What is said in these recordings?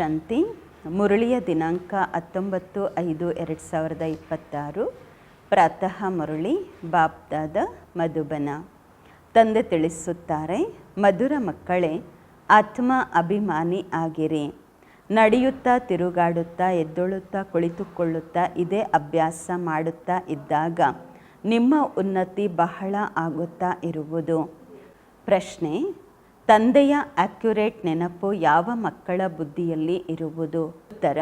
ಶಾಂತಿ. ಮುರಳಿಯ ದಿನಾಂಕ 19/5/2026. ಪ್ರಾತಃ ಮುರಳಿ ಬಾಪ್ದಾದ ಮಧುಬನ. ತಂದೆ ತಿಳಿಸುತ್ತಾರೆ, ಮಧುರ ಮಕ್ಕಳೇ, ಆತ್ಮ ಅಭಿಮಾನಿ ಆಗಿರಿ. ನಡೆಯುತ್ತಾ, ತಿರುಗಾಡುತ್ತಾ, ಎದ್ದೊಳುತ್ತಾ, ಕುಳಿತುಕೊಳ್ಳುತ್ತಾ ಇದೇ ಅಭ್ಯಾಸ ಮಾಡುತ್ತಾ ಇದ್ದಾಗ ನಿಮ್ಮ ಉನ್ನತಿ ಬಹಳ ಆಗುತ್ತಾ ಇರುವುದು. ಪ್ರಶ್ನೆ: ತಂದೆಯ ಅಕ್ಯುರೇಟ್ ನೆನಪು ಯಾವ ಮಕ್ಕಳ ಬುದ್ಧಿಯಲ್ಲಿ ಇರುವುದು? ಉತ್ತರ: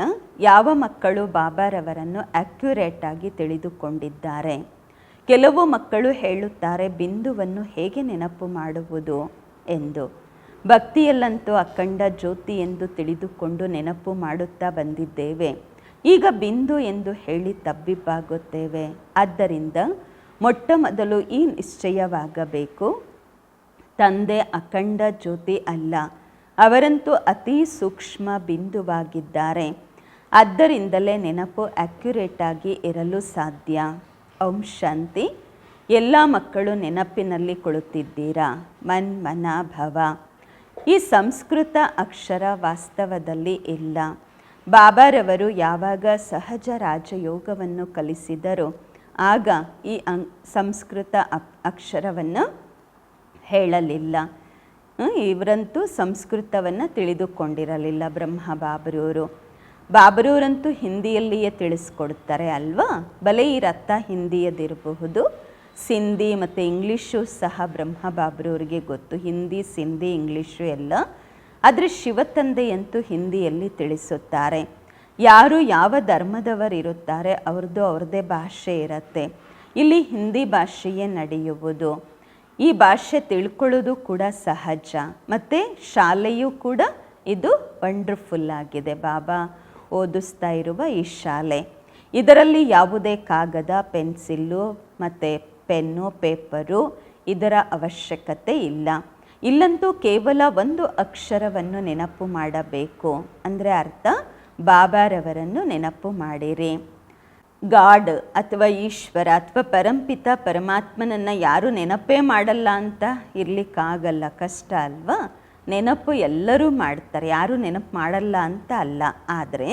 ಯಾವ ಮಕ್ಕಳು ಬಾಬಾರವರನ್ನು ಅಕ್ಯುರೇಟ್ ಆಗಿ ತಿಳಿದುಕೊಂಡಿದ್ದಾರೆ. ಕೆಲವು ಮಕ್ಕಳು ಹೇಳುತ್ತಾರೆ, ಬಿಂದುವನ್ನು ಹೇಗೆ ನೆನಪು ಮಾಡುವುದು ಎಂದು. ಭಕ್ತಿಯಲ್ಲಂತೂ ಅಖಂಡ ಜ್ಯೋತಿ ಎಂದು ತಿಳಿದುಕೊಂಡು ನೆನಪು ಮಾಡುತ್ತಾ ಬಂದಿದ್ದೇವೆ. ಈಗ ಬಿಂದು ಎಂದು ಹೇಳಿ ತಬ್ಬಿಬ್ಬಾಗುತ್ತೇವೆ. ಆದ್ದರಿಂದ ಮೊಟ್ಟ ಮೊದಲು ಈ ನಿಶ್ಚಯವಾಗಬೇಕು, ತಂದೆ ಅಖಂಡ ಜ್ಯೋತಿ ಅಲ್ಲ, ಅವರಂತೂ ಅತಿ ಸೂಕ್ಷ್ಮ ಬಿಂದುವಾಗಿದ್ದಾರೆ. ಆದ್ದರಿಂದಲೇ ನೆನಪು ಅಕ್ಯುರೇಟ್ ಆಗಿ ಇರಲು ಸಾಧ್ಯ. ಓಂ ಶಾಂತಿ. ಎಲ್ಲ ಮಕ್ಕಳು ನೆನಪಿನಲ್ಲಿ ಕುಳಿತಿದ್ದೀರಾ. ಮನ್ ಮನ ಭವ. ಈ ಸಂಸ್ಕೃತ ಅಕ್ಷರ ವಾಸ್ತವದಲ್ಲಿ ಇಲ್ಲ. ಬಾಬಾರವರು ಯಾವಾಗ ಸಹಜ ರಾಜಯೋಗವನ್ನು ಕಲಿಸಿದರೋ ಆಗ ಈ ಸಂಸ್ಕೃತ ಅಕ್ಷರವನ್ನು ಹೇಳಲಿಲ್ಲ. ಇವರಂತೂ ಸಂಸ್ಕೃತವನ್ನು ತಿಳಿದುಕೊಂಡಿರಲಿಲ್ಲ. ಬ್ರಹ್ಮ ಬಾಬರವರಂತೂ ಹಿಂದಿಯಲ್ಲಿಯೇ ತಿಳಿಸ್ಕೊಡ್ತಾರೆ ಅಲ್ವಾ. ಬಲೆ ಈ ರಥ ಹಿಂದಿಯದಿರಬಹುದು, ಸಿಂಧಿ ಮತ್ತು ಇಂಗ್ಲೀಷು ಸಹ ಬ್ರಹ್ಮ ಬಾಬರವರಿಗೆ ಗೊತ್ತು. ಹಿಂದಿ, ಸಿಂಧಿ, ಇಂಗ್ಲೀಷು ಎಲ್ಲ. ಆದರೆ ಶಿವತಂದೆಯಂತೂ ಹಿಂದಿಯಲ್ಲಿ ತಿಳಿಸುತ್ತಾರೆ. ಯಾರು ಯಾವ ಧರ್ಮದವರಿರುತ್ತಾರೆ ಅವ್ರದ್ದೇ ಭಾಷೆ ಇರುತ್ತೆ. ಇಲ್ಲಿ ಹಿಂದಿ ಭಾಷೆಯೇ ನಡೆಯುವುದು. ಈ ಭಾಷೆ ತಿಳ್ಕೊಳ್ಳೋದು ಕೂಡ ಸಹಜ. ಮತ್ತು ಶಾಲೆಯೂ ಕೂಡ ಇದು ವಂಡರ್ಫುಲ್ ಆಗಿದೆ. ಬಾಬಾ ಓದಿಸ್ತಾ ಇರುವ ಈ ಶಾಲೆ, ಇದರಲ್ಲಿ ಯಾವುದೇ ಕಾಗದ, ಪೆನ್ಸಿಲ್ಲು ಮತ್ತು ಪೆನ್ನು, ಪೇಪರು ಇದರ ಅವಶ್ಯಕತೆ ಇಲ್ಲ. ಇಲ್ಲಂತೂ ಕೇವಲ ಒಂದು ಅಕ್ಷರವನ್ನು ನೆನಪು ಮಾಡಬೇಕು. ಅಂದರೆ ಅರ್ಥ, ಬಾಬಾರವರನ್ನು ನೆನಪು ಮಾಡಿರಿ. ಗಾಡ್ ಅಥವಾ ಈಶ್ವರ ಅಥವಾ ಪರಂಪಿತ ಪರಮಾತ್ಮನನ್ನು ಯಾರು ನೆನಪೇ ಮಾಡಲ್ಲ ಅಂತ ಇರಲಿಕ್ಕಾಗಲ್ಲ. ಕಷ್ಟ ಅಲ್ವಾ. ನೆನಪು ಎಲ್ಲರೂ ಮಾಡ್ತಾರೆ, ಯಾರು ನೆನಪು ಮಾಡಲ್ಲ ಅಂತ ಅಲ್ಲ. ಆದರೆ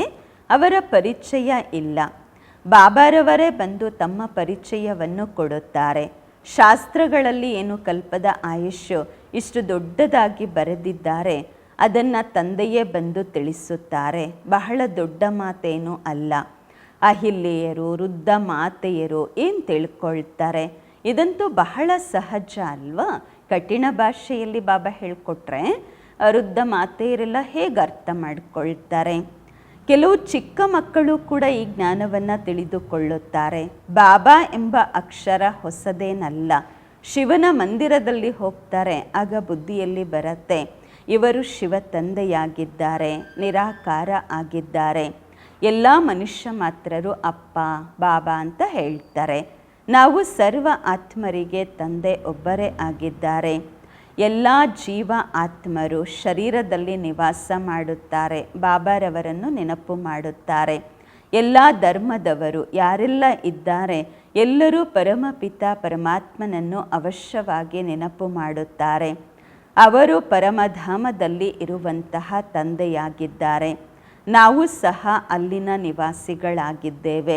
ಅವರ ಪರಿಚಯ ಇಲ್ಲ. ಬಾಬಾರವರೇ ಬಂದು ತಮ್ಮ ಪರಿಚಯವನ್ನು ಕೊಡುತ್ತಾರೆ. ಶಾಸ್ತ್ರಗಳಲ್ಲಿ ಏನು ಕಲ್ಪದ ಆಯುಷ್ಯು ಇಷ್ಟು ದೊಡ್ಡದಾಗಿ ಬರೆದಿದ್ದಾರೆ, ಅದನ್ನು ತಂದೆಯೇ ಬಂದು ತಿಳಿಸುತ್ತಾರೆ. ಬಹಳ ದೊಡ್ಡ ಮಾತೇನೂ ಅಲ್ಲ. ಅಹಿಲ್ಯೆಯರು, ವೃದ್ಧ ಮಾತೆಯರು ಏನು ತಿಳ್ಕೊಳ್ತಾರೆ? ಇದಂತೂ ಬಹಳ ಸಹಜ ಅಲ್ವಾ. ಕಠಿಣ ಭಾಷೆಯಲ್ಲಿ ಬಾಬಾ ಹೇಳಿಕೊಟ್ರೆ ವೃದ್ಧ ಮಾತೆಯರೆಲ್ಲ ಹೇಗೆ ಅರ್ಥ ಮಾಡಿಕೊಳ್ತಾರೆ? ಕೆಲವು ಚಿಕ್ಕ ಮಕ್ಕಳು ಕೂಡ ಈ ಜ್ಞಾನವನ್ನು ತಿಳಿದುಕೊಳ್ಳುತ್ತಾರೆ. ಬಾಬಾ ಎಂಬ ಅಕ್ಷರ ಹೊಸದೇನಲ್ಲ. ಶಿವನ ಮಂದಿರದಲ್ಲಿ ಹೋಗ್ತಾರೆ, ಆಗ ಬುದ್ಧಿಯಲ್ಲಿ ಬರುತ್ತೆ, ಇವರು ಶಿವ ತಂದೆಯಾಗಿದ್ದಾರೆ, ನಿರಾಕಾರ ಆಗಿದ್ದಾರೆ. ಎಲ್ಲ ಮನುಷ್ಯ ಮಾತ್ರರು ಅಪ್ಪ ಬಾಬಾ ಅಂತ ಹೇಳ್ತಾರೆ. ನಾವು ಸರ್ವ ಆತ್ಮರಿಗೆ ತಂದೆ ಒಬ್ಬರೇ ಆಗಿದ್ದಾರೆ. ಎಲ್ಲ ಜೀವ ಆತ್ಮರು ಶರೀರದಲ್ಲಿ ನಿವಾಸ ಮಾಡುತ್ತಾರೆ, ಬಾಬಾರವರನ್ನು ನೆನಪು ಮಾಡುತ್ತಾರೆ. ಎಲ್ಲ ಧರ್ಮದವರು ಯಾರೆಲ್ಲ ಇದ್ದಾರೆ ಎಲ್ಲರೂ ಪರಮಪಿತ ಪರಮಾತ್ಮನನ್ನು ಅವಶ್ಯವಾಗಿ ನೆನಪು ಮಾಡುತ್ತಾರೆ. ಅವರು ಪರಮಧಾಮದಲ್ಲಿ ಇರುವಂತಹ ತಂದೆಯಾಗಿದ್ದಾರೆ. ನಾವು ಸಹ ಅಲ್ಲಿನ ನಿವಾಸಿಗಳಾಗಿದ್ದೇವೆ.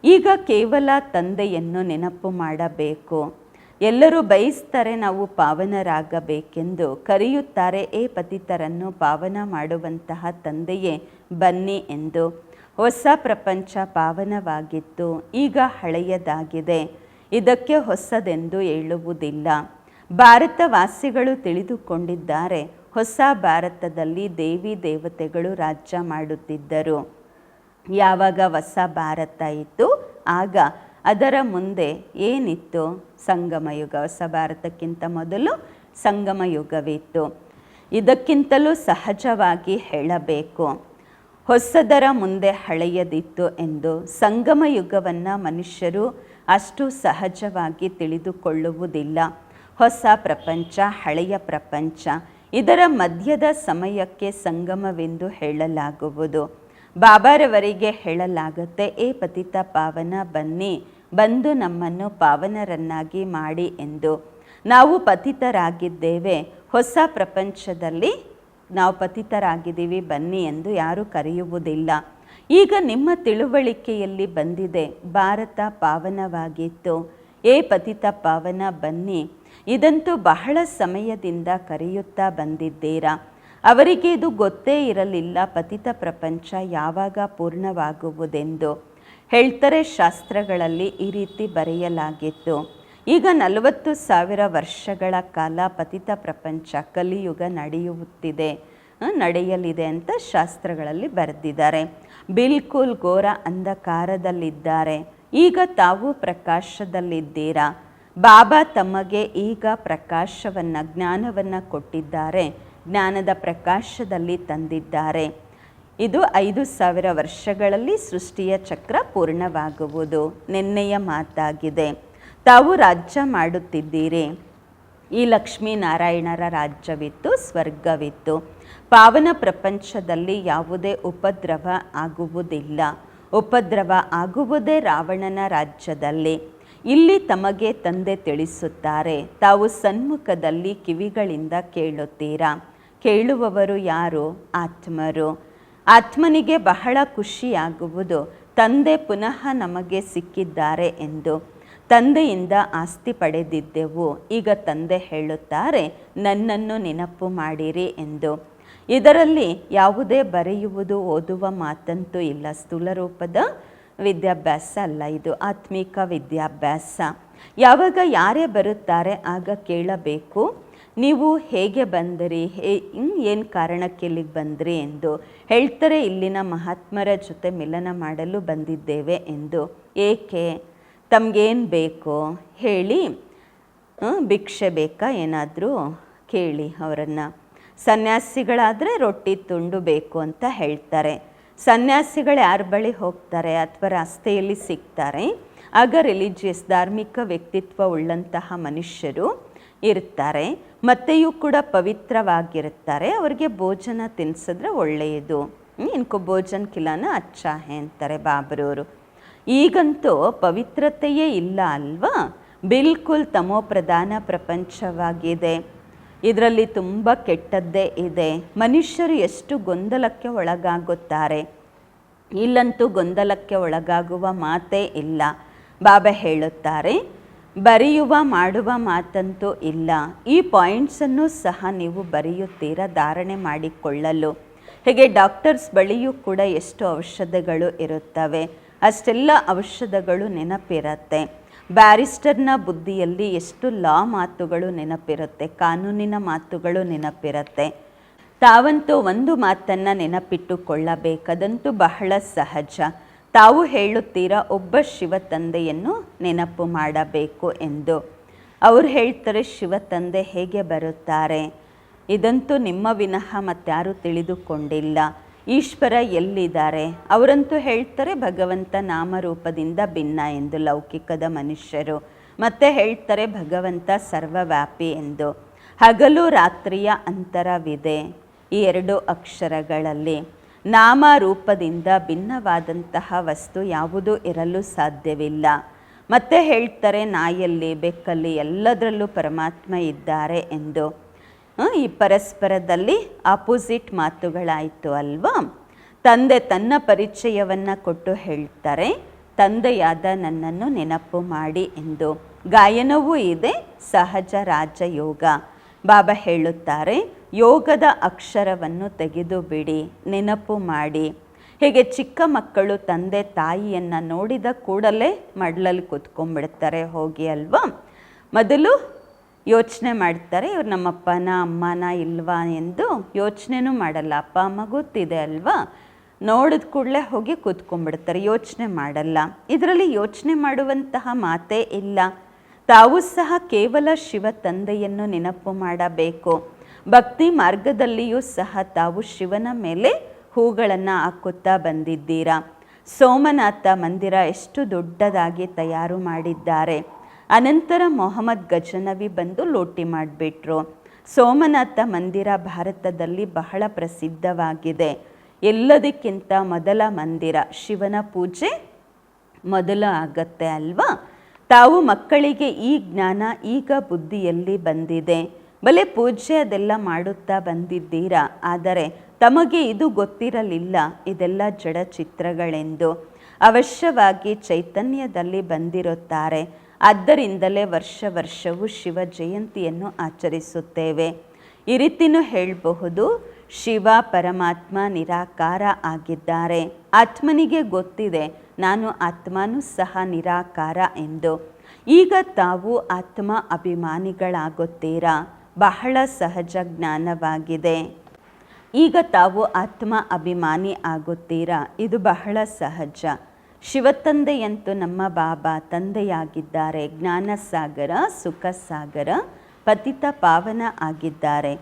ಈಗ ಕೇವಲ ತಂದೆಯನ್ನು ನೆನಪು ಮಾಡಬೇಕು. ಎಲ್ಲರೂ ಬಯಸ್ತಾರೆ ನಾವು ಪಾವನರಾಗಬೇಕೆಂದು, ಕರೆಯುತ್ತಾರೆ, ಏ ಪತಿತರನ್ನು ಪಾವನ ಮಾಡುವಂತಹ ತಂದೆಯೇ ಬನ್ನಿ ಎಂದು. ಹೊಸ ಪ್ರಪಂಚ ಪಾವನವಾಗಿತ್ತು, ಈಗ ಹಳೆಯದಾಗಿದೆ. ಇದಕ್ಕೆ ಹೊಸದೆಂದು ಹೇಳುವುದಿಲ್ಲ. ಭಾರತವಾಸಿಗಳು ತಿಳಿದುಕೊಂಡಿದ್ದಾರೆ, ಹೊಸ ಭಾರತದಲ್ಲಿ ದೇವಿ ದೇವತೆಗಳು ರಾಜ್ಯ ಮಾಡುತ್ತಿದ್ದರು. ಯಾವಾಗ ಹೊಸ ಭಾರತ ಇತ್ತು ಆಗ ಅದರ ಮುಂದೆ ಏನಿತ್ತು? ಸಂಗಮ ಯುಗ. ಹೊಸ ಭಾರತಕ್ಕಿಂತ ಮೊದಲು ಸಂಗಮ ಯುಗವಿತ್ತು. ಇದಕ್ಕಿಂತಲೂ ಸಹಜವಾಗಿ ಹೇಳಬೇಕು, ಹೊಸದರ ಮುಂದೆ ಹಳೆಯದಿತ್ತು ಎಂದು. ಸಂಗಮ ಯುಗವನ್ನು ಮನುಷ್ಯರು ಅಷ್ಟು ಸಹಜವಾಗಿ ತಿಳಿದುಕೊಳ್ಳುವುದಿಲ್ಲ. ಹೊಸ ಪ್ರಪಂಚ, ಹಳೆಯ ಪ್ರಪಂಚ, ಇದರ ಮಧ್ಯದ ಸಮಯಕ್ಕೆ ಸಂಗಮವೆಂದು ಹೇಳಲಾಗುವುದು. ಬಾಬಾರವರಿಗೆ ಹೇಳಲಾಗುತ್ತೆ, ಏ ಪತಿತ ಪಾವನ ಬನ್ನಿ, ಬಂದು ನಮ್ಮನ್ನು ಪಾವನರನ್ನಾಗಿ ಮಾಡಿ ಎಂದು. ನಾವು ಪತಿತರಾಗಿದ್ದೇವೆ. ಹೊಸ ಪ್ರಪಂಚದಲ್ಲಿ ನಾವು ಪತಿತರಾಗಿದ್ದೀವಿ ಬನ್ನಿ ಎಂದು ಯಾರೂ ಕರೆಯುವುದಿಲ್ಲ. ಈಗ ನಿಮ್ಮ ತಿಳುವಳಿಕೆಯಲ್ಲಿ ಬಂದಿದೆ, ಭಾರತ ಪಾವನವಾಗಿತ್ತು, ಏ ಪತಿತ ಪಾವನ ಬನ್ನಿ. ಇದಂತೂ ಬಹಳ ಸಮಯದಿಂದ ಕರೆಯುತ್ತಾ ಬಂದಿದ್ದೀರಾ. ಅವರಿಗೆ ಇದು ಗೊತ್ತೇ ಇರಲಿಲ್ಲ ಪತಿತ ಪ್ರಪಂಚ ಯಾವಾಗ ಪೂರ್ಣವಾಗುವುದೆಂದು. ಹೇಳ್ತಾರೆ ಶಾಸ್ತ್ರಗಳಲ್ಲಿ ಈ ರೀತಿ ಬರೆಯಲಾಗಿತ್ತು. ಈಗ 40,000 ವರ್ಷಗಳ ಕಾಲ ಪತಿತ ಪ್ರಪಂಚ ಕಲಿಯುಗ ನಡೆಯಲಿದೆ ಅಂತ ಶಾಸ್ತ್ರಗಳಲ್ಲಿ ಬರೆದಿದ್ದಾರೆ. ಬಿಲ್ಕುಲ್ ಘೋರ ಅಂಧಕಾರದಲ್ಲಿದ್ದಾರೆ. ಈಗ ತಾವು ಪ್ರಕಾಶದಲ್ಲಿದ್ದೀರಾ. ಬಾಬಾ ತಮಗೆ ಈಗ ಪ್ರಕಾಶವನ್ನು, ಜ್ಞಾನವನ್ನು ಕೊಟ್ಟಿದ್ದಾರೆ. ಜ್ಞಾನದ ಪ್ರಕಾಶದಲ್ಲಿ ತಂದಿದ್ದಾರೆ. ಇದು 5,000 ವರ್ಷಗಳಲ್ಲಿ ಸೃಷ್ಟಿಯ ಚಕ್ರ ಪೂರ್ಣವಾಗುವುದು ನಿನ್ನೆಯ ಮಾತಾಗಿದೆ. ತಾವು ರಾಜ್ಯ ಮಾಡುತ್ತಿದ್ದೀರಿ. ಈ ಲಕ್ಷ್ಮೀನಾರಾಯಣರ ರಾಜ್ಯವಿತ್ತು, ಸ್ವರ್ಗವಿತ್ತು. ಪಾವನ ಪ್ರಪಂಚದಲ್ಲಿ ಯಾವುದೇ ಉಪದ್ರವ ಆಗುವುದಿಲ್ಲ. ಉಪದ್ರವ ಆಗುವುದೇ ರಾವಣನ ರಾಜ್ಯದಲ್ಲಿ. ಇಲ್ಲಿ ತಮಗೆ ತಂದೆ ತಿಳಿಸುತ್ತಾರೆ, ತಾವು ಸನ್ಮುಖದಲ್ಲಿ ಕಿವಿಗಳಿಂದ ಕೇಳುತ್ತೀರಾ. ಕೇಳುವವರು ಯಾರು? ಆತ್ಮರು. ಆತ್ಮನಿಗೆ ಬಹಳ ಖುಷಿಯಾಗುವುದು, ತಂದೆ ಪುನಃ ನಮಗೆ ಸಿಕ್ಕಿದ್ದಾರೆ ಎಂದು. ತಂದೆಯಿಂದ ಆಸ್ತಿ ಪಡೆದಿದ್ದೆವು. ಈಗ ತಂದೆ ಹೇಳುತ್ತಾರೆ, ನನ್ನನ್ನು ನೆನಪು ಮಾಡಿರಿ ಎಂದು. ಇದರಲ್ಲಿ ಯಾವುದೇ ಬರೆಯುವುದು, ಓದುವ ಮಾತಂತೂ ಇಲ್ಲ. ಸ್ಥೂಲ ರೂಪದ ವಿದ್ಯಾಭ್ಯಾಸ ಅಲ್ಲ, ಇದು ಆತ್ಮಿಕ ವಿದ್ಯಾಭ್ಯಾಸ. ಯಾವಾಗ ಯಾರೇ ಬರುತ್ತಾರೆ ಆಗ ಕೇಳಬೇಕು, ನೀವು ಹೇಗೆ ಬಂದಿರಿ, ಏನು ಕಾರಣಕ್ಕೆ ಇಲ್ಲಿಗೆ ಬಂದ್ರಿ ಎಂದು. ಹೇಳ್ತಾರೆ, ಇಲ್ಲಿನ ಮಹಾತ್ಮರ ಜೊತೆ ಮಿಲನ ಮಾಡಲು ಬಂದಿದ್ದೇವೆ ಎಂದು. ಏಕೆ? ತಮಗೇನು ಬೇಕು ಹೇಳಿ. ಭಿಕ್ಷೆ ಬೇಕಾ ಏನಾದರೂ ಕೇಳಿ ಅವರನ್ನು. ಸನ್ಯಾಸಿಗಳಾದರೆ ರೊಟ್ಟಿ ತುಂಡು ಬೇಕು ಅಂತ ಹೇಳ್ತಾರೆ. ಸನ್ಯಾಸಿಗಳು ಯಾರ ಬಳಿ ಹೋಗ್ತಾರೆ ಅಥವಾ ರಸ್ತೆಯಲ್ಲಿ ಸಿಗ್ತಾರೆ, ಆಗ ರಿಲಿಜಿಯಸ್ ಧಾರ್ಮಿಕ ವ್ಯಕ್ತಿತ್ವ ಉಳ್ಳಂತಹ ಮನುಷ್ಯರು ಇರ್ತಾರೆ. ಮತ್ತೆಯೂ ಕೂಡ ಪವಿತ್ರವಾಗಿರುತ್ತಾರೆ. ಅವರಿಗೆ ಭೋಜನ ತಿನ್ಸಿದ್ರೆ ಒಳ್ಳೆಯದು. ಇನ್ಕೋ ಭೋಜನ ಕಿಲಾನ ಅಚ್ಚಾ ಹೇ ಅಂತಾರೆ ಬಾಬರವರು. ಈಗಂತೂ ಪವಿತ್ರತೆಯೇ ಇಲ್ಲ ಅಲ್ವಾ? ಬಿಲ್ಕುಲ್ ತಮೋ ಪ್ರಧಾನ ಪ್ರಪಂಚವಾಗಿದೆ. ಇದರಲ್ಲಿ ತುಂಬ ಕೆಟ್ಟದ್ದೇ ಇದೆ. ಮನುಷ್ಯರು ಎಷ್ಟು ಗೊಂದಲಕ್ಕೆ ಒಳಗಾಗುತ್ತಾರೆ. ಇಲ್ಲಂತೂ ಗೊಂದಲಕ್ಕೆ ಒಳಗಾಗುವ ಮಾತೇ ಇಲ್ಲ. ಬಾಬಾ ಹೇಳುತ್ತಾರೆ, ಬರೆಯುವ ಮಾಡುವ ಮಾತಂತೂ ಇಲ್ಲ. ಈ ಪಾಯಿಂಟ್ಸನ್ನು ಸಹ ನೀವು ಬರೆಯುತ್ತೀರಾ ಧಾರಣೆ ಮಾಡಿಕೊಳ್ಳಲು. ಹೇಗೆ ಡಾಕ್ಟರ್ಸ್ ಬಳಿಯೂ ಕೂಡ ಎಷ್ಟು ಔಷಧಗಳು ಇರುತ್ತವೆ, ಅಷ್ಟೆಲ್ಲ ಔಷಧಗಳು ನೆನಪಿರುತ್ತೆ. ಬ್ಯಾರಿಸ್ಟರ್ನ ಬುದ್ಧಿಯಲ್ಲಿ ಎಷ್ಟು ಲಾ ಮಾತುಗಳು ನೆನಪಿರುತ್ತೆ, ಕಾನೂನಿನ ಮಾತುಗಳು ನೆನಪಿರುತ್ತೆ. ತಾವಂತೂ ಒಂದು ಮಾತನ್ನು ನೆನಪಿಟ್ಟುಕೊಳ್ಳಬೇಕದಂತೂ ಬಹಳ ಸಹಜ. ತಾವು ಹೇಳುತ್ತೀರಾ ಒಬ್ಬ ಶಿವ ತಂದೆಯನ್ನು ನೆನಪು ಮಾಡಬೇಕು ಎಂದು. ಅವರು ಹೇಳ್ತಾರೆ, ಶಿವ ತಂದೆ ಹೇಗೆ ಬರುತ್ತಾರೆ? ಇದಂತೂ ನಿಮ್ಮ ವಿನಃ ಮತ್ತಾರೂ ತಿಳಿದುಕೊಂಡಿಲ್ಲ. ಈಶ್ವರ ಎಲ್ಲಿದ್ದಾರೆ? ಅವರಂತೂ ಹೇಳ್ತಾರೆ ಭಗವಂತ ನಾಮರೂಪದಿಂದ ಭಿನ್ನ ಎಂದು, ಲೌಕಿಕದ ಮನುಷ್ಯರು. ಮತ್ತೆ ಹೇಳ್ತಾರೆ ಭಗವಂತ ಸರ್ವವ್ಯಾಪಿ ಎಂದು. ಹಗಲು ರಾತ್ರಿಯ ಅಂತರವಿದೆ ಈ 2 ಅಕ್ಷರಗಳಲ್ಲಿ. ನಾಮ ರೂಪದಿಂದ ಭಿನ್ನವಾದಂತಹ ವಸ್ತು ಯಾವುದೂ ಇರಲು ಸಾಧ್ಯವಿಲ್ಲ. ಮತ್ತೆ ಹೇಳ್ತಾರೆ ನಾಯಲ್ಲಿ, ಬೆಕ್ಕಲ್ಲಿ ಎಲ್ಲದರಲ್ಲೂ ಪರಮಾತ್ಮ ಇದ್ದಾರೆ ಎಂದು. ಈ ಪರಸ್ಪರದಲ್ಲಿ ಆಪೋಸಿಟ್ ಮಾತುಗಳಾಯಿತು ಅಲ್ವಾ? ತಂದೆ ತನ್ನ ಪರಿಚಯವನ್ನು ಕೊಟ್ಟು ಹೇಳ್ತಾರೆ, ತಂದೆಯಾದ ನನ್ನನ್ನು ನೆನಪು ಮಾಡಿ ಎಂದು. ಗಾಯನವೂ ಇದೆ, ಸಹಜ ರಾಜಯೋಗ. ಬಾಬಾ ಹೇಳುತ್ತಾರೆ, ಯೋಗದ ಅಕ್ಷರವನ್ನು ತೆಗೆದು ಬಿಡಿ, ನೆನಪು ಮಾಡಿ. ಹೀಗೆ ಚಿಕ್ಕ ಮಕ್ಕಳು ತಂದೆ ತಾಯಿಯನ್ನು ನೋಡಿದ ಕೂಡಲೇ ಮಡ್ಲಲ್ಲಿ ಕೂತ್ಕೊಂಡ್ಬಿಡ್ತಾರೆ ಹೋಗಿ ಅಲ್ವಾ? ಮೊದಲು ಯೋಚನೆ ಮಾಡ್ತಾರೆ, ಇವ್ರು ನಮ್ಮಪ್ಪನ ಅಮ್ಮನ ಇಲ್ವಾ ಎಂದು ಯೋಚನೆನೂ ಮಾಡಲ್ಲ. ಅಪ್ಪ ಅಮ್ಮ ಗೊತ್ತಿದೆ ಅಲ್ವಾ? ನೋಡಿದ ಕೂಡಲೇ ಹೋಗಿ ಕೂತ್ಕೊಂಡ್ಬಿಡ್ತಾರೆ, ಯೋಚನೆ ಮಾಡಲ್ಲ. ಇದರಲ್ಲಿ ಯೋಚನೆ ಮಾಡುವಂತಹ ಮಾತೇ ಇಲ್ಲ. ತಾವು ಸಹ ಕೇವಲ ಶಿವ ತಂದೆಯನ್ನು ನೆನಪು ಮಾಡಬೇಕು. ಭಕ್ತಿ ಮಾರ್ಗದಲ್ಲಿಯೂ ಸಹ ತಾವು ಶಿವನ ಮೇಲೆ ಹೂಗಳನ್ನು ಹಾಕುತ್ತಾ ಬಂದಿದ್ದೀರಾ. ಸೋಮನಾಥ ಮಂದಿರ ಎಷ್ಟು ದೊಡ್ಡದಾಗಿ ತಯಾರು ಮಾಡಿದ್ದಾರೆ. ಅನಂತರ ಮೊಹಮ್ಮದ್ ಗಜನವಿ ಬಂದು ಲೂಟಿ ಮಾಡಿಬಿಟ್ರು. ಸೋಮನಾಥ ಮಂದಿರ ಭಾರತದಲ್ಲಿ ಬಹಳ ಪ್ರಸಿದ್ಧವಾಗಿದೆ. ಎಲ್ಲದಕ್ಕಿಂತ ಮೊದಲ ಮಂದಿರ, ಶಿವನ ಪೂಜೆ ಮೊದಲು ಆಗತ್ತೆ ಅಲ್ವಾ? ತಾವು ಮಕ್ಕಳಿಗೆ ಈ ಜ್ಞಾನ ಈಗ ಬುದ್ಧಿಯಲ್ಲಿ ಬಂದಿದೆ. ಬಲೆ ಪೂಜೆ ಅದೆಲ್ಲ ಮಾಡುತ್ತಾ ಬಂದಿದ್ದೀರಾ, ಆದರೆ ತಮಗೆ ಇದು ಗೊತ್ತಿರಲಿಲ್ಲ ಇದೆಲ್ಲ ಜಡ ಚಿತ್ರಗಳೆಂದು. ಅವಶ್ಯವಾಗಿ ಚೈತನ್ಯದಲ್ಲಿ ಬಂದಿರುತ್ತಾರೆ. ಆದ್ದರಿಂದಲೇ ವರ್ಷವೂ ಶಿವ ಜಯಂತಿಯನ್ನು ಆಚರಿಸುತ್ತೇವೆ. ಈ ರೀತಿನೂ ಹೇಳಬಹುದು, ಶಿವ ಪರಮಾತ್ಮ ನಿರಾಕಾರ ಆಗಿದ್ದಾರೆ. ಆತ್ಮನಿಗೆ ಗೊತ್ತಿದೆ ನಾನು ಆತ್ಮನೂ ಸಹ ನಿರಾಕಾರ ಎಂದು. ಈಗ ತಾವು ಆತ್ಮ ಅಭಿಮಾನಿಗಳಾಗುತ್ತೀರಾ. ಬಹಳ ಸಹಜ ಜ್ಞಾನವಾಗಿದೆ. ಈಗ ತಾವು ಆತ್ಮ ಅಭಿಮಾನಿ ಆಗುತ್ತೀರಾ, ಇದು ಬಹಳ ಸಹಜ. ಶಿವತಂದೆಯಂತೂ ನಮ್ಮ ಬಾಬಾ ತಂದೆಯಾಗಿದ್ದಾರೆ. ಜ್ಞಾನಸಾಗರ, ಸುಖ ಸಾಗರ, ಪತಿತ ಪಾವನ ಆಗಿದ್ದಾರೆ.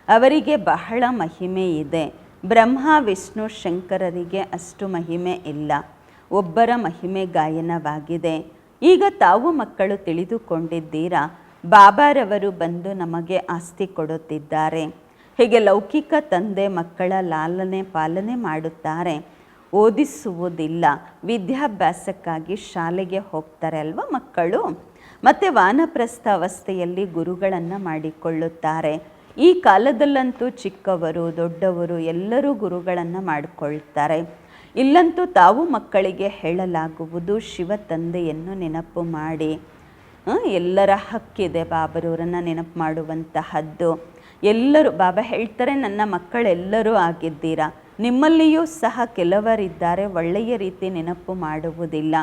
ಅವರಿಗೆ ಬಹಳ ಮಹಿಮೆ ಇದೆ. ಬ್ರಹ್ಮ ವಿಷ್ಣು ಶಂಕರರಿಗೆ ಅಷ್ಟು ಮಹಿಮೆ ಇಲ್ಲ. ಒಬ್ಬರ ಮಹಿಮೆ ಗಾಯನವಾಗಿದೆ. ಈಗ ತಾವು ಮಕ್ಕಳು ತಿಳಿದುಕೊಂಡಿದ್ದೀರಾ, ಬಾಬಾರವರು ಬಂದು ನಮಗೆ ಆಸ್ತಿ ಕೊಡುತ್ತಿದ್ದಾರೆ. ಹೀಗೆ ಲೌಕಿಕ ತಂದೆ ಮಕ್ಕಳ ಲಾಲನೆ ಪಾಲನೆ ಮಾಡುತ್ತಾರೆ, ಓದಿಸುವುದಿಲ್ಲ. ವಿದ್ಯಾಭ್ಯಾಸಕ್ಕಾಗಿ ಶಾಲೆಗೆ ಹೋಗ್ತಾರೆ ಅಲ್ವ ಮಕ್ಕಳು. ಮತ್ತು ವಾನಪ್ರಸ್ಥ ಅವಸ್ಥೆಯಲ್ಲಿ ಗುರುಗಳನ್ನು ಮಾಡಿಕೊಳ್ಳುತ್ತಾರೆ. ಈ ಕಾಲದಲ್ಲಂತೂ ಚಿಕ್ಕವರು ದೊಡ್ಡವರು ಎಲ್ಲರೂ ಗುರುಗಳನ್ನು ಮಾಡಿಕೊಳ್ತಾರೆ. ಇಲ್ಲಂತೂ ತಾವು ಮಕ್ಕಳಿಗೆ ಹೇಳಲಾಗುವುದು, ಶಿವ ತಂದೆಯನ್ನು ನೆನಪು ಮಾಡಿ. ಎಲ್ಲರ ಹಕ್ಕಿದೆ ಬಾಬರವರನ್ನು ನೆನಪು ಮಾಡುವಂತಹದ್ದು. ಎಲ್ಲರೂ ಬಾಬಾ ಹೇಳ್ತಾರೆ, ನನ್ನ ಮಕ್ಕಳೆಲ್ಲರೂ ಆಗಿದ್ದೀರಾ. ನಿಮ್ಮಲ್ಲಿಯೂ ಸಹ ಕೆಲವರಿದ್ದಾರೆ ಒಳ್ಳೆಯ ರೀತಿ ನೆನಪು ಮಾಡುವುದಿಲ್ಲ.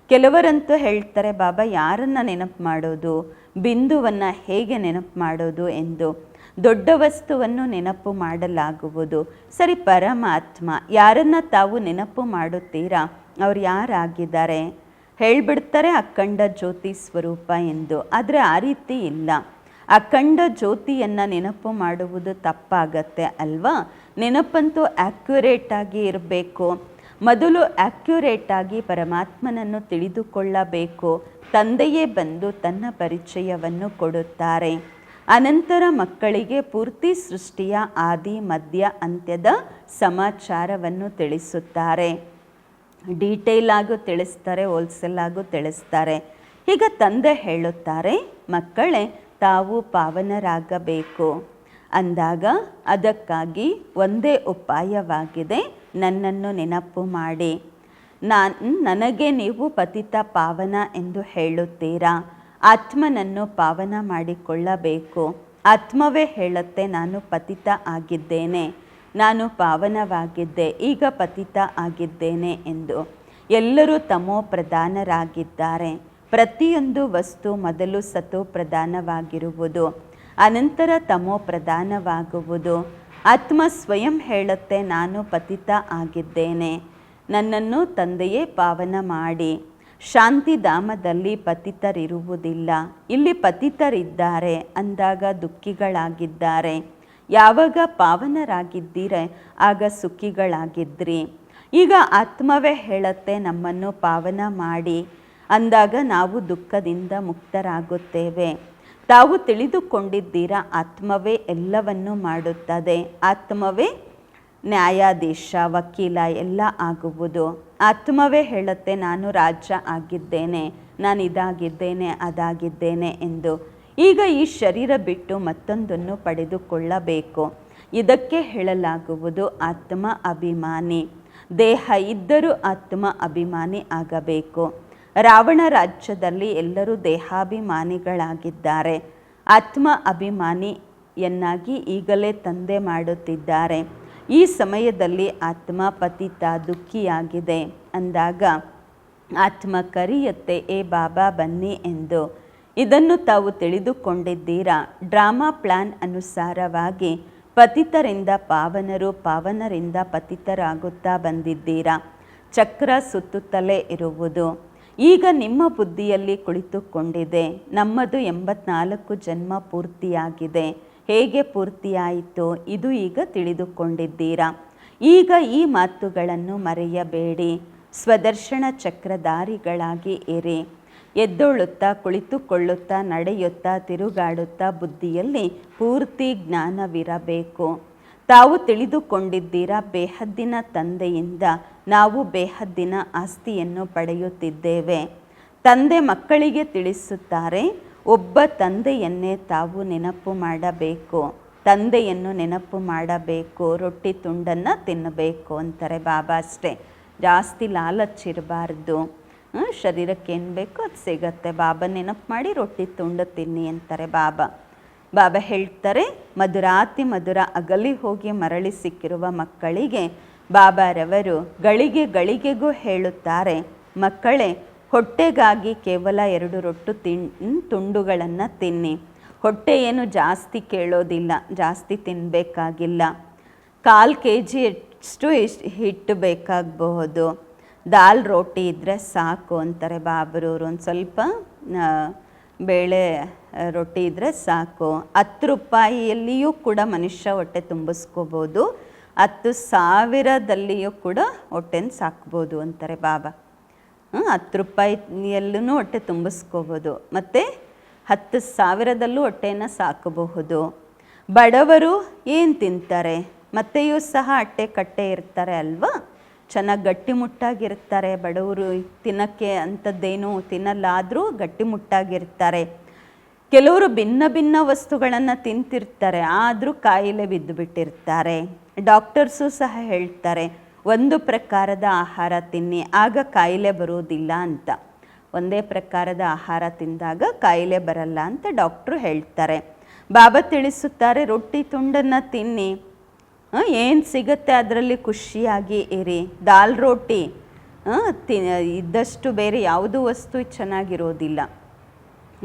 ಕೆಲವರಂತೂ ಹೇಳ್ತಾರೆ, ಬಾಬಾ ಯಾರನ್ನು ನೆನಪು ಮಾಡೋದು, ಬಿಂದುವನ್ನು ಹೇಗೆ ನೆನಪು ಮಾಡೋದು ಎಂದು. ದೊಡ್ಡ ವಸ್ತುವನ್ನು ನೆನಪು ಮಾಡಲಾಗುವುದು. ಸರಿ, ಪರಮಾತ್ಮ ಯಾರನ್ನು ತಾವು ನೆನಪು ಮಾಡುತ್ತೀರಾ, ಅವ್ರು ಯಾರಾಗಿದ್ದಾರೆ ಹೇಳಿಬಿಡ್ತಾರೆ, ಅಖಂಡ ಜ್ಯೋತಿ ಸ್ವರೂಪ ಎಂದು. ಆದರೆ ಆ ರೀತಿ ಇಲ್ಲ. ಅಖಂಡ ಜ್ಯೋತಿಯನ್ನು ನೆನಪು ಮಾಡುವುದು ತಪ್ಪಾಗತ್ತೆ ಅಲ್ವಾ. ನೆನಪಂತೂ ಆ್ಯಕ್ಯುರೇಟಾಗಿ ಇರಬೇಕು. ಮೊದಲು ಆ್ಯಕ್ಯುರೇಟಾಗಿ ಪರಮಾತ್ಮನನ್ನು ತಿಳಿದುಕೊಳ್ಳಬೇಕು. ತಂದೆಯೇ ಬಂದು ತನ್ನ ಪರಿಚಯವನ್ನು ಕೊಡುತ್ತಾರೆ. ಅನಂತರ ಮಕ್ಕಳಿಗೆ ಪೂರ್ತಿ ಸೃಷ್ಟಿಯ ಆದಿ ಮಧ್ಯ ಅಂತ್ಯದ ಸಮಾಚಾರವನ್ನು ತಿಳಿಸುತ್ತಾರೆ. ಡೀಟೇಲ್ ಆಗು ತಿಳಿಸ್ತಾರೆ, ಹೋಲ್ಸೇಲ್ ಆಗು ತಿಳಿಸ್ತಾರೆ. ಈಗ ತಂದೆ ಹೇಳುತ್ತಾರೆ, ಮಕ್ಕಳೇ ತಾವು ಪಾವನರಾಗಬೇಕು ಅಂದಾಗ ಅದಕ್ಕಾಗಿ ಒಂದೇ ಉಪಾಯವಾಗಿದೆ, ನನ್ನನ್ನು ನೆನಪು ಮಾಡಿ. ನನಗೆ ನೀವು ಪತಿತ ಪಾವನ ಎಂದು ಹೇಳುತ್ತೀರಾ. ಆತ್ಮನನ್ನು ಪಾವನ ಮಾಡಿಕೊಳ್ಳಬೇಕು. ಆತ್ಮವೇ ಹೇಳುತ್ತೆ, ನಾನು ಪತಿತ ಆಗಿದ್ದೇನೆ, ನಾನು ಪಾವನವಾಗಿದ್ದೆ, ಈಗ ಪತಿತ ಆಗಿದ್ದೇನೆ ಎಂದು. ಎಲ್ಲರೂ ತಮೋ ಪ್ರಧಾನರಾಗಿದ್ದಾರೆ. ಪ್ರತಿಯೊಂದು ವಸ್ತು ಮೊದಲು ಸತೋ ಪ್ರಧಾನವಾಗಿರುವುದು, ಅನಂತರ ತಮೋ ಪ್ರಧಾನವಾಗುವುದು. ಆತ್ಮ ಸ್ವಯಂ ಹೇಳುತ್ತೆ, ನಾನು ಪತಿತ ಆಗಿದ್ದೇನೆ, ನನ್ನನ್ನು ತಂದೆಯೇ ಪಾವನ ಮಾಡಿ. ಶಾಂತಿಧಾಮದಲ್ಲಿ ಪತಿತರಿರುವುದಿಲ್ಲ. ಇಲ್ಲಿ ಪತಿತರಿದ್ದಾರೆ ಅಂದಾಗ ದುಃಖಿಗಳಾಗಿದ್ದಾರೆ. ಯಾವಾಗ ಪಾವನರಾಗಿದ್ದೀರ ಆಗ ಸುಖಿಗಳಾಗಿದ್ರಿ. ಈಗ ಆತ್ಮವೇ ಹೇಳುತ್ತೆ, ನಮ್ಮನ್ನು ಪಾವನ ಮಾಡಿ ಅಂದಾಗ ನಾವು ದುಃಖದಿಂದ ಮುಕ್ತರಾಗುತ್ತೇವೆ. ತಾವು ತಿಳಿದುಕೊಂಡಿದ್ದೀರಾ, ಆತ್ಮವೇ ಎಲ್ಲವನ್ನೂ ಮಾಡುತ್ತದೆ. ಆತ್ಮವೇ ನ್ಯಾಯಾಧೀಶ, ವಕೀಲ ಎಲ್ಲ ಆಗುವುದು. ಆತ್ಮವೇ ಹೇಳುತ್ತೆ, ನಾನು ರಾಜ ಆಗಿದ್ದೇನೆ, ನಾನು ಇದಾಗಿದ್ದೇನೆ ಅದಾಗಿದ್ದೇನೆ ಎಂದು. ಈಗ ಈ ಶರೀರ ಬಿಟ್ಟು ಮತ್ತೊಂದನ್ನು ಪಡೆದುಕೊಳ್ಳಬೇಕು. ಇದಕ್ಕೆ ಹೇಳಲಾಗುವುದು ಆತ್ಮ ಅಭಿಮಾನಿ. ದೇಹ ಇದ್ದರೂ ಆತ್ಮ ಅಭಿಮಾನಿ ಆಗಬೇಕು. ರಾವಣ ರಾಜ್ಯದಲ್ಲಿ ಎಲ್ಲರೂ ದೇಹಾಭಿಮಾನಿಗಳಾಗಿದ್ದಾರೆ. ಆತ್ಮ ಅಭಿಮಾನಿಯನ್ನಾಗಿ ಈಗಲೇ ತಂದೆ ಮಾಡುತ್ತಿದ್ದಾರೆ. ಈ ಸಮಯದಲ್ಲಿ ಆತ್ಮ ಪತಿತ ದುಃಖಿಯಾಗಿದೆ ಅಂದಾಗ ಆತ್ಮ ಕರೆಯುತ್ತೆ, ಏ ಬಾಬಾ ಬನ್ನಿ ಎಂದು. ಇದನ್ನು ತಾವು ತಿಳಿದುಕೊಂಡಿದ್ದೀರಾ. ಡ್ರಾಮಾ ಪ್ಲಾನ್ ಅನುಸಾರವಾಗಿ ಪತಿತರಿಂದ ಪಾವನರು, ಪಾವನರಿಂದ ಪತಿತರಾಗುತ್ತಾ ಬಂದಿದ್ದೀರಾ. ಚಕ್ರ ಸುತ್ತುತ್ತಲೇ ಇರುವುದು ಈಗ ನಿಮ್ಮ ಬುದ್ಧಿಯಲ್ಲಿ ಕುಳಿತುಕೊಂಡಿದೆ. ನಮ್ಮದು 84 ಜನ್ಮ ಪೂರ್ತಿಯಾಗಿದೆ. ಹೇಗೆ ಪೂರ್ತಿಯಾಯಿತು ಇದು ಈಗ ತಿಳಿದುಕೊಂಡಿದ್ದೀರಾ. ಈಗ ಈ ಮಾತುಗಳನ್ನು ಮರೆಯಬೇಡಿ. ಸ್ವದರ್ಶನ ಚಕ್ರಧಾರಿಗಳಾಗಿ ಇರಿ. ಎದ್ದೊಳುತ್ತಾ, ಕುಳಿತುಕೊಳ್ಳುತ್ತಾ, ನಡೆಯುತ್ತಾ, ತಿರುಗಾಡುತ್ತಾ ಬುದ್ಧಿಯಲ್ಲಿ ಪೂರ್ತಿ ಜ್ಞಾನವಿರಬೇಕು. ತಾವು ತಿಳಿದುಕೊಂಡಿದ್ದೀರಾ, ಬೇಹದ್ದಿನ ತಂದೆಯಿಂದ ನಾವು ಬೇಹದ್ದಿನ ಆಸ್ತಿಯನ್ನು ಪಡೆಯುತ್ತಿದ್ದೇವೆ. ತಂದೆ ಮಕ್ಕಳಿಗೆ ತಿಳಿಸುತ್ತಾರೆ, ಒಬ್ಬ ತಂದೆಯನ್ನೇ ತಾವು ನೆನಪು ಮಾಡಬೇಕು, ತಂದೆಯನ್ನು ನೆನಪು ಮಾಡಬೇಕು, ರೊಟ್ಟಿ ತುಂಡನ್ನು ತಿನ್ನಬೇಕು ಅಂತಾರೆ ಬಾಬಾ. ಅಷ್ಟೇ, ಜಾಸ್ತಿ ಲಾಲಚ್ಚಿರಬಾರ್ದು. ಶರೀರಕ್ಕೆ ಏನು ಬೇಕೋ ಅದು ಸಿಗತ್ತೆ, ಬಾಬಾ ನೆನಪು ಮಾಡಿ ರೊಟ್ಟಿ ತುಂಡು ತಿನ್ನಿ ಅಂತಾರೆ ಬಾಬಾ. ಬಾಬಾ ಹೇಳ್ತಾರೆ, ಮಧುರಾತಿ ಮಧುರ ಅಗಲಿ ಹೋಗಿ ಮರಳಿ ಸಿಕ್ಕಿರುವ ಮಕ್ಕಳಿಗೆ ಬಾಬಾರವರು ಗಳಿಗೆ ಗಳಿಗೆಗೂ ಹೇಳುತ್ತಾರೆ, ಮಕ್ಕಳೇ, ಹೊಟ್ಟೆಗಾಗಿ ಕೇವಲ 2 ರೊಟ್ಟಿ ತುಂಡುಗಳನ್ನು ತಿನ್ನಿ. ಹೊಟ್ಟೆ ಏನು ಜಾಸ್ತಿ ಕೇಳೋದಿಲ್ಲ, ಜಾಸ್ತಿ ತಿನ್ನಬೇಕಾಗಿಲ್ಲ. 1/4 kg ಹಿಟ್ಟು ಬೇಕಾಗಬಹುದು, ದಾಲ್ ರೋಟಿ ಇದ್ದರೆ ಸಾಕು ಅಂತಾರೆ ಬಾಬರವರು. ಒಂದು ಸ್ವಲ್ಪ ಬೇಳೆ ರೊಟ್ಟಿ ಇದ್ದರೆ ಸಾಕು. 10 ರೂಪಾಯಿಯಲ್ಲಿಯೂ ಕೂಡ ಮನುಷ್ಯ ಹೊಟ್ಟೆ ತುಂಬಿಸ್ಕೋಬೋದು, 10,000ದಲ್ಲಿಯೂ ಕೂಡ ಹೊಟ್ಟೆನ ಸಾಕ್ಬೋದು ಅಂತಾರೆ ಬಾಬಾ. 10 ರೂಪಾಯಿಯಲ್ಲೂ ಹೊಟ್ಟೆ ತುಂಬಿಸ್ಕೋಬೋದು, ಮತ್ತು 10,000ದಲ್ಲೂ ಹೊಟ್ಟೆಯನ್ನು ಸಾಕಬಹುದು. ಬಡವರು ಏನು ತಿಂತಾರೆ? ಮತ್ತೆಯೂ ಸಹ ಅಟ್ಟೆ ಕಟ್ಟೆ ಇರ್ತಾರೆ ಅಲ್ವಾ, ಚೆನ್ನಾಗಿ ಗಟ್ಟಿಮುಟ್ಟಾಗಿರ್ತಾರೆ ಬಡವರು. ತಿನ್ನೋಕ್ಕೆ ಅಂಥದ್ದೇನೂ ತಿನ್ನಲಾದರೂ ಗಟ್ಟಿಮುಟ್ಟಾಗಿರ್ತಾರೆ. ಕೆಲವರು ಭಿನ್ನ ಭಿನ್ನ ವಸ್ತುಗಳನ್ನು ತಿಂತಿರ್ತಾರೆ, ಆದರೂ ಕಾಯಿಲೆ ಬಿದ್ದು ಬಿಟ್ಟಿರ್ತಾರೆ. ಡಾಕ್ಟರ್ಸು ಸಹ ಹೇಳ್ತಾರೆ, ಒಂದು ಪ್ರಕಾರದ ಆಹಾರ ತಿನ್ನಿ, ಆಗ ಕಾಯಿಲೆ ಬರೋದಿಲ್ಲ ಅಂತ. ಒಂದೇ ಪ್ರಕಾರದ ಆಹಾರ ತಿಂದಾಗ ಕಾಯಿಲೆ ಬರಲ್ಲ ಅಂತ ಡಾಕ್ಟ್ರು ಹೇಳ್ತಾರೆ. ಬಾಬಾ ತಿಳಿಸುತ್ತಾರೆ, ರೊಟ್ಟಿ ತುಂಡನ್ನು ತಿನ್ನಿ, ಏನು ಸಿಗುತ್ತೆ ಅದರಲ್ಲಿ ಖುಷಿಯಾಗಿ ಇರಿ. ದಾಲ್ ರೋಟಿ ಇದ್ದಷ್ಟು ಬೇರೆ ಯಾವುದೂ ವಸ್ತು ಚೆನ್ನಾಗಿರೋದಿಲ್ಲ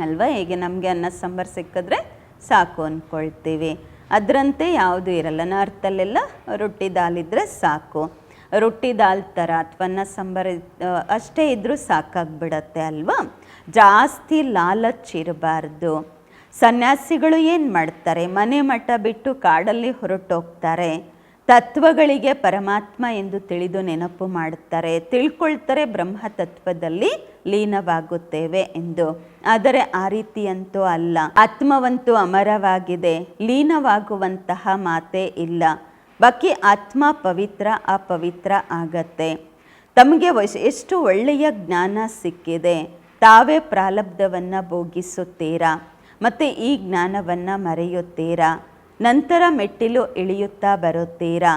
ಅಲ್ವಾ. ಹೇಗೆ ನಮಗೆ ಅನ್ನ ಸಾಂಬಾರು ಸಿಕ್ಕಿದ್ರೆ ಸಾಕು ಅಂದ್ಕೊಳ್ತೀವಿ, ಅದರಂತೆ ಯಾವುದೂ ಇರಲ್ಲ. ನಾರ್ತಲ್ಲೆಲ್ಲ ರೊಟ್ಟಿ ದಾಲಿದ್ರೆ ಸಾಕು. ರೊಟ್ಟಿ ದಾಲ್ ಥರ ಅಥವಾ ಅನ್ನ ಸಾಂಬಾರು ಅಷ್ಟೇ ಇದ್ದರೂ ಸಾಕಾಗ್ಬಿಡತ್ತೆ ಅಲ್ವಾ. ಜಾಸ್ತಿ ಲಾಲಚ್ಚಿರಬಾರ್ದು. ಸನ್ಯಾಸಿಗಳು ಏನು ಮಾಡ್ತಾರೆ? ಮನೆ ಮಠ ಬಿಟ್ಟು ಕಾಡಲ್ಲಿ ಹೊರಟೋಗ್ತಾರೆ. ತತ್ವಗಳಿಗೆ ಪರಮಾತ್ಮ ಎಂದು ತಿಳಿದು ನೆನಪು ಮಾಡುತ್ತಾರೆ, ತಿಳ್ಕೊಳ್ತಾರೆ ಬ್ರಹ್ಮ ತತ್ವದಲ್ಲಿ ಲೀನವಾಗುತ್ತೇವೆ ಎಂದು. ಆದರೆ ಆ ರೀತಿಯಂತೂ ಅಲ್ಲ. ಆತ್ಮವಂತೂ ಅಮರವಾಗಿದೆ, ಲೀನವಾಗುವಂತಹ ಮಾತೇ ಇಲ್ಲ. ಬಾಕಿ ಆತ್ಮ ಪವಿತ್ರ ಅಪವಿತ್ರ ಆಗತ್ತೆ. ತಮಗೆ ಎಷ್ಟು ಒಳ್ಳೆಯ ಜ್ಞಾನ ಸಿಕ್ಕಿದೆ, ತಾವೇ ಪ್ರಾರಬ್ಧವನ್ನು ಭೋಗಿಸುತ್ತೀರಾ ಮತ್ತು ಈ ಜ್ಞಾನವನ್ನು ಮರೆಯುತ್ತೀರಾ. ನಂತರ ಮೆಟ್ಟಿಲು ಇಳಿಯುತ್ತಾ ಬರುತ್ತೀರಾ.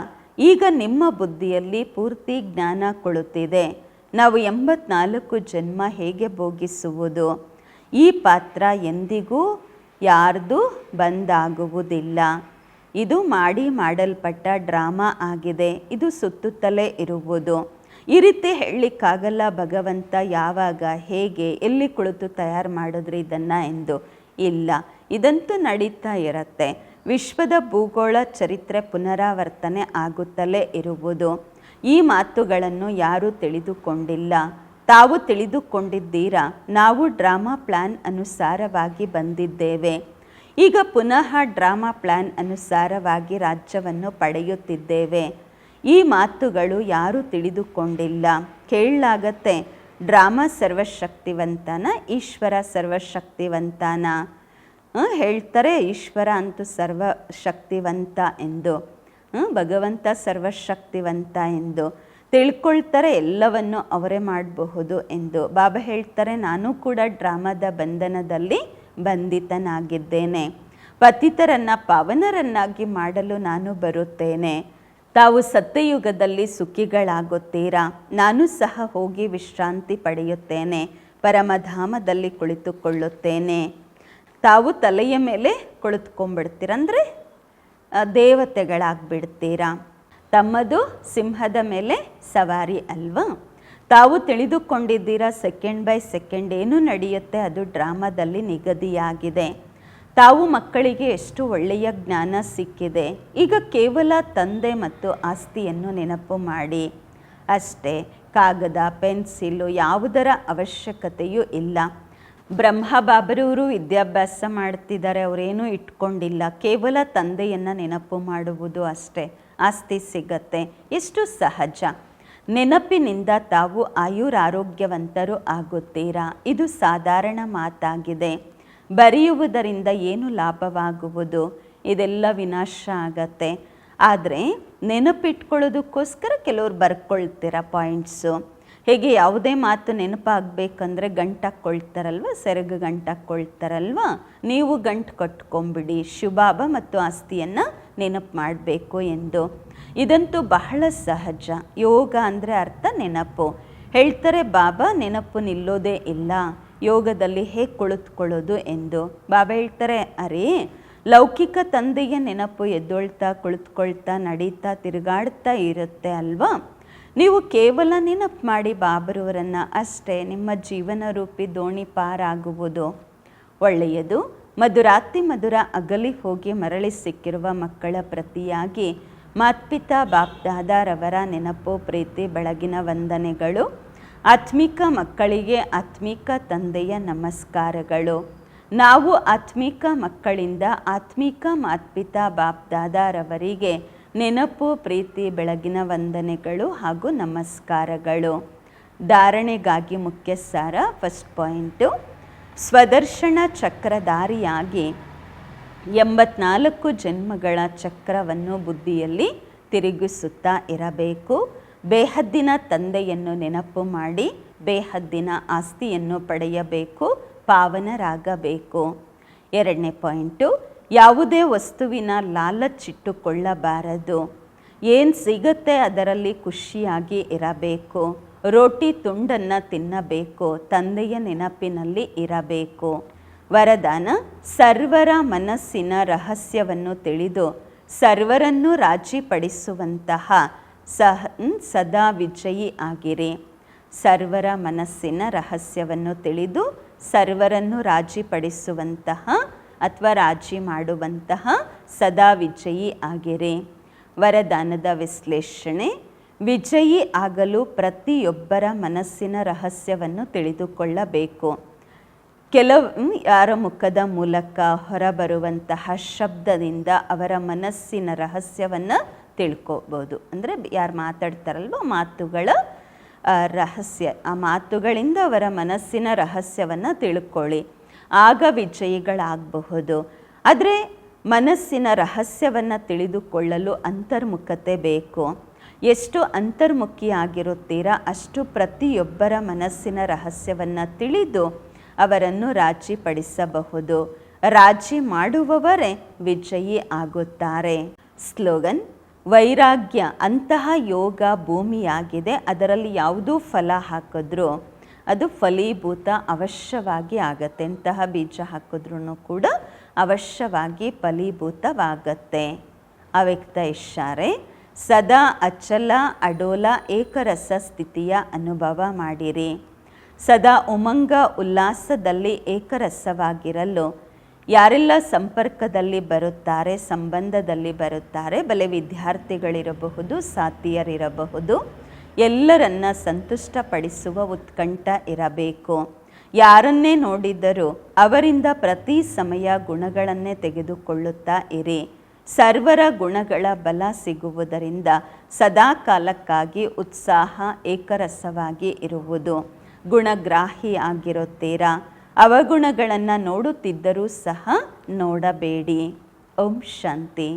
ಈಗ ನಿಮ್ಮ ಬುದ್ಧಿಯಲ್ಲಿ ಪೂರ್ತಿ ಜ್ಞಾನ ಕೊಳುತ್ತಿದೆ. ನಾವು 84 ಜನ್ಮ ಹೇಗೆ ಭೋಗಿಸುವುದು? ಈ ಪಾತ್ರ ಎಂದಿಗೂ ಯಾರ್ದು ಬಂದಾಗುವುದಿಲ್ಲ. ಇದು ಮಾಡಲ್ಪಟ್ಟ ಡ್ರಾಮಾ ಆಗಿದೆ. ಇದು ಸುತ್ತುತ್ತಲೇ ಇರುವುದು. ಈ ರೀತಿ ಹೇಳಲಿಕ್ಕಾಗಲ್ಲ ಭಗವಂತ ಯಾವಾಗ, ಹೇಗೆ, ಎಲ್ಲಿ ಕುಳಿತು ತಯಾರು ಮಾಡಿದ್ರಿ ಇದನ್ನು ಎಂದು. ಇಲ್ಲ, ಇದಂತೂ ನಡೀತಾ ಇರತ್ತೆ. ವಿಶ್ವದ ಭೂಗೋಳ ಚರಿತ್ರೆ ಪುನರಾವರ್ತನೆ ಆಗುತ್ತಲೇ ಇರುವುದು. ಈ ಮಾತುಗಳನ್ನು ಯಾರೂ ತಿಳಿದುಕೊಂಡಿಲ್ಲ. ತಾವು ತಿಳಿದುಕೊಂಡಿದ್ದೀರಾ. ನಾವು ಡ್ರಾಮಾ ಪ್ಲ್ಯಾನ್ ಅನುಸಾರವಾಗಿ ಬಂದಿದ್ದೇವೆ. ಈಗ ಪುನಃ ಡ್ರಾಮಾ ಪ್ಲ್ಯಾನ್ ಅನುಸಾರವಾಗಿ ರಾಜ್ಯವನ್ನು ಪಡೆಯುತ್ತಿದ್ದೇವೆ. ಈ ಮಾತುಗಳು ಯಾರೂ ತಿಳಿದುಕೊಂಡಿಲ್ಲ. ಕೇಳಲಾಗತ್ತೆ, ಡ್ರಾಮಾ ಸರ್ವಶಕ್ತಿವಂತನ, ಈಶ್ವರ ಸರ್ವಶಕ್ತಿವಂತನ? ಹೇಳ್ತಾರೆ ಈಶ್ವರ ಅಂತೂ ಸರ್ವಶಕ್ತಿವಂತ ಎಂದು, ಭಗವಂತ ಸರ್ವಶಕ್ತಿವಂತ ಎಂದು ತಿಳ್ಕೊಳ್ತಾರೆ. ಎಲ್ಲವನ್ನು ಅವರೇ ಮಾಡಬಹುದು ಎಂದು. ಬಾಬಾ ಹೇಳ್ತಾರೆ, ನಾನು ಕೂಡ ಡ್ರಾಮಾದ ಬಂಧನದಲ್ಲಿ ಬಂಧಿತನಾಗಿದ್ದೇನೆ. ಪತಿತರನ್ನು ಪಾವನರನ್ನಾಗಿ ಮಾಡಲು ನಾನು ಬರುತ್ತೇನೆ. ತಾವು ಸತ್ಯಯುಗದಲ್ಲಿ ಸುಖಿಗಳಾಗುತ್ತೀರಾ. ನಾನು ಸಹ ಹೋಗಿ ವಿಶ್ರಾಂತಿ ಪಡೆಯುತ್ತೇನೆ, ಪರಮಧಾಮದಲ್ಲಿ ಕುಳಿತುಕೊಳ್ಳುತ್ತೇನೆ. ತಾವು ತಲೆಯ ಮೇಲೆ ಕುಳಿತುಕೊಂಡ್ಬಿಡ್ತೀರ, ಅಂದರೆ ದೇವತೆಗಳಾಗ್ಬಿಡ್ತೀರಾ. ತಮ್ಮದು ಸಿಂಹದ ಮೇಲೆ ಸವಾರಿ ಅಲ್ವಾ. ತಾವು ತಿಳಿದುಕೊಂಡಿದ್ದೀರಾ, ಸೆಕೆಂಡ್ ಬೈ ಸೆಕೆಂಡ್ ಏನು ನಡೆಯುತ್ತೆ ಅದು ಡ್ರಾಮಾದಲ್ಲಿ ನಿಗದಿಯಾಗಿದೆ. ತಾವು ಮಕ್ಕಳಿಗೆ ಎಷ್ಟು ಒಳ್ಳೆಯ ಜ್ಞಾನ ಸಿಕ್ಕಿದೆ. ಈಗ ಕೇವಲ ತಂದೆ ಮತ್ತು ಆಸ್ತಿಯನ್ನು ನೆನಪು ಮಾಡಿ ಅಷ್ಟೇ. ಕಾಗದ, ಪೆನ್ಸಿಲು ಯಾವುದರ ಅವಶ್ಯಕತೆಯೂ ಇಲ್ಲ. ಬ್ರಹ್ಮ ಬಾಬರವರು ವಿದ್ಯಾಭ್ಯಾಸ ಮಾಡ್ತಿದ್ದಾರೆ, ಅವರೇನೂ ಇಟ್ಕೊಂಡಿಲ್ಲ. ಕೇವಲ ತಂದೆಯನ್ನು ನೆನಪು ಮಾಡುವುದು ಅಷ್ಟೇ. ಆಸ್ತಿ ಸಿಗತ್ತೆ, ಎಷ್ಟು ಸಹಜ. ನೆನಪಿನಿಂದ ತಾವು ಆಯುರಾರೋಗ್ಯವಂತರು ಆಗುತ್ತೀರಾ. ಇದು ಸಾಧಾರಣ ಮಾತಾಗಿದೆ. ಬರೆಯುವುದರಿಂದ ಏನು ಲಾಭವಾಗುವುದು? ಇದೆಲ್ಲ ವಿನಾಶ ಆಗತ್ತೆ. ಆದರೆ ನೆನಪಿಟ್ಕೊಳ್ಳೋದಕ್ಕೋಸ್ಕರ ಕೆಲವ್ರು ಬರ್ಕೊಳ್ತೀರ ಪಾಯಿಂಟ್ಸು. ಹೇಗೆ ಯಾವುದೇ ಮಾತು ನೆನಪಾಗಬೇಕಂದ್ರೆ ಗಂಟಾಕ್ಕೊಳ್ತಾರಲ್ವ, ಸೆರಗು ಗಂಟಾಕ್ಕೊಳ್ತಾರಲ್ವ, ನೀವು ಗಂಟು ಕಟ್ಕೊಂಬಿಡಿ ಶುಭಾಭ ಮತ್ತು ಆಸ್ತಿಯನ್ನು ನೆನಪು ಮಾಡಬೇಕು ಎಂದು. ಇದಂತೂ ಬಹಳ ಸಹಜ. ಯೋಗ ಅಂದರೆ ಅರ್ಥ ನೆನಪು. ಹೇಳ್ತಾರೆ ಬಾಬಾ, ನೆನಪು ನಿಲ್ಲೋದೇ ಇಲ್ಲ, ಯೋಗದಲ್ಲಿ ಹೇಗೆ ಕುಳಿತುಕೊಳ್ಳೋದು ಎಂದು. ಬಾಬಾ ಹೇಳ್ತಾರೆ, ಅರೇ ಲೌಕಿಕ ತಂದೆಯ ನೆನಪು ಎದ್ದೊಳ್ತಾ ಕುಳಿತುಕೊಳ್ತಾ ನಡೀತಾ ತಿರುಗಾಡ್ತಾ ಇರುತ್ತೆ ಅಲ್ವಾ. ನೀವು ಕೇವಲ ನೆನಪು ಮಾಡಿ ಬಾಬರವರನ್ನು ಅಷ್ಟೇ, ನಿಮ್ಮ ಜೀವನ ರೂಪಿ ದೋಣಿ ಪಾರಾಗುವುದು. ಒಳ್ಳೆಯದು. ಮಧುರಾತಿ ಮಧುರ ಅಗಲಿ ಹೋಗಿ ಮರಳಿ ಸಿಕ್ಕಿರುವ ಮಕ್ಕಳ ಪ್ರತಿಯಾಗಿ ಮಾತ್ಪಿತಾ ಬಾಪ್ದಾದಾರವರ ನೆನಪು, ಪ್ರೀತಿ, ಬೆಳಗಿನ ವಂದನೆಗಳು. ಆತ್ಮಿಕ ಮಕ್ಕಳಿಗೆ ಆತ್ಮಿಕ ತಂದೆಯ ನಮಸ್ಕಾರಗಳು. ನಾವು ಆತ್ಮಿಕ ಮಕ್ಕಳಿಂದ ಆತ್ಮಿಕ ಮಾತ್ಪಿತಾ ಬಾಪ್ದಾದಾರವರಿಗೆ ನೆನಪು, ಪ್ರೀತಿ, ಬೆಳಗಿನ ವಂದನೆಗಳು ಹಾಗೂ ನಮಸ್ಕಾರಗಳು. ಧಾರಣೆಗಾಗಿ ಮುಖ್ಯ ಸಾರ. ಫಸ್ಟ್ ಪಾಯಿಂಟು, ಸ್ವದರ್ಶನ ಚಕ್ರಧಾರಿಯಾಗಿ 84 ಜನ್ಮಗಳ ಚಕ್ರವನ್ನು ಬುದ್ಧಿಯಲ್ಲಿ ತಿರುಗಿಸುತ್ತಾ ಇರಬೇಕು. ಬೇಹದ್ದಿನ ತಂದೆಯನ್ನು ನೆನಪು ಮಾಡಿ ಬೇಹದ್ದಿನ ಆಸ್ತಿಯನ್ನು ಪಡೆಯಬೇಕು, ಪಾವನರಾಗಬೇಕು. ಎರಡನೇ ಪಾಯಿಂಟು, ಯಾವುದೇ ವಸ್ತುವಿನ ಲಾಲಚ್ಚಿಟ್ಟುಕೊಳ್ಳಬಾರದು. ಏನು ಸಿಗುತ್ತೆ ಅದರಲ್ಲಿ ಖುಷಿಯಾಗಿ ಇರಬೇಕು. ರೋಟಿ ತುಂಡನ್ನು ತಿನ್ನಬೇಕು, ತಂದೆಯ ನೆನಪಿನಲ್ಲಿ ಇರಬೇಕು. ವರದಾನ, ಸರ್ವರ ಮನಸ್ಸಿನ ರಹಸ್ಯವನ್ನು ತಿಳಿದು ಸರ್ವರನ್ನು ರಾಜಿಪಡಿಸುವಂತಹ ಸದಾ ವಿಜಯಿ ಆಗಿರಿ. ಸರ್ವರ ಮನಸ್ಸಿನ ರಹಸ್ಯವನ್ನು ತಿಳಿದು ಸರ್ವರನ್ನು ರಾಜಿಪಡಿಸುವಂತಹ ಅಥವಾ ರಾಜಿ ಮಾಡುವಂತಹ ಸದಾ ವಿಜಯಿ ಆಗಿರಿ. ವರದಾನದ ವಿಶ್ಲೇಷಣೆ, ವಿಜಯಿ ಆಗಲು ಪ್ರತಿಯೊಬ್ಬರ ಮನಸ್ಸಿನ ರಹಸ್ಯವನ್ನು ತಿಳಿದುಕೊಳ್ಳಬೇಕು. ಯಾರ ಮುಖದ ಮೂಲಕ ಹೊರಬರುವಂತಹ ಶಬ್ದದಿಂದ ಅವರ ಮನಸ್ಸಿನ ರಹಸ್ಯವನ್ನು ತಿಳ್ಕೊಬೋದು. ಅಂದರೆ ಯಾರು ಮಾತಾಡ್ತಾರಲ್ವ ಮಾತುಗಳ ರಹಸ್ಯ, ಆ ಮಾತುಗಳಿಂದ ಅವರ ಮನಸ್ಸಿನ ರಹಸ್ಯವನ್ನು ತಿಳ್ಕೊಳ್ಳಿ, ಆಗ ವಿಜಯಿಗಳಾಗಬಹುದು. ಆದರೆ ಮನಸ್ಸಿನ ರಹಸ್ಯವನ್ನು ತಿಳಿದುಕೊಳ್ಳಲು ಅಂತರ್ಮುಖತೆ ಬೇಕು. ಎಷ್ಟು ಅಂತರ್ಮುಖಿಯಾಗಿರುತ್ತೀರಾ ಅಷ್ಟು ಪ್ರತಿಯೊಬ್ಬರ ಮನಸ್ಸಿನ ರಹಸ್ಯವನ್ನು ತಿಳಿದು ಅವರನ್ನು ರಾಜಿಪಡಿಸಬಹುದು. ರಾಜಿ ಮಾಡುವವರೇ ವಿಜಯಿ ಆಗುತ್ತಾರೆ. ಸ್ಲೋಗನ್, ವೈರಾಗ್ಯ ಅಂತಹ ಯೋಗ ಭೂಮಿಯಾಗಿದೆ, ಅದರಲ್ಲಿ ಯಾವುದೂ ಫಲ ಹಾಕಿದ್ರೂ ಅದು ಫಲೀಭೂತ ಅವಶ್ಯವಾಗಿ ಆಗತ್ತೆ. ಎಂತಹ ಬೀಜ ಹಾಕಿದ್ರೂ ಕೂಡ ಅವಶ್ಯವಾಗಿ ಫಲೀಭೂತವಾಗತ್ತೆ. ಅವ್ಯಕ್ತ ಇಶಾರೆ, ಸದಾ ಅಚಲ ಅಡೋಲ ಏಕರಸ ಸ್ಥಿತಿಯ ಅನುಭವ ಮಾಡಿರಿ. ಸದಾ ಉಮಂಗ ಉಲ್ಲಾಸದಲ್ಲಿ ಏಕರಸವಾಗಿರಲು ಯಾರೆಲ್ಲ ಸಂಪರ್ಕದಲ್ಲಿ ಬರುತ್ತಾರೆ, ಸಂಬಂಧದಲ್ಲಿ ಬರುತ್ತಾರೆ, ಬಲೆ ವಿದ್ಯಾರ್ಥಿಗಳಿರಬಹುದು, ಸಾಥಿಯರಿರಬಹುದು, ಎಲ್ಲರನ್ನ ಸಂತುಷ್ಟಪಡಿಸುವ ಉತ್ಕಂಠ ಇರಬೇಕು. ಯಾರನ್ನೇ ನೋಡಿದರೂ ಅವರಿಂದ ಪ್ರತಿ ಸಮಯ ಗುಣಗಳನ್ನೇ ತೆಗೆದುಕೊಳ್ಳುತ್ತಾ ಇರಿ. ಸರ್ವರ ಗುಣಗಳ ಬಲ ಸಿಗುವುದರಿಂದ ಸದಾ ಕಾಲಕ್ಕಾಗಿ ಉತ್ಸಾಹ ಏಕರಸವಾಗಿ ಇರುವುದು. ಗುಣಗ್ರಾಹಿ ಆಗಿರುತ್ತೀರಾ. ಅವಗುಣಗಳನ್ನು ನೋಡುತ್ತಿದ್ದರೂ ಸಹ ನೋಡಬೇಡಿ. ಓಂ ಶಾಂತಿ.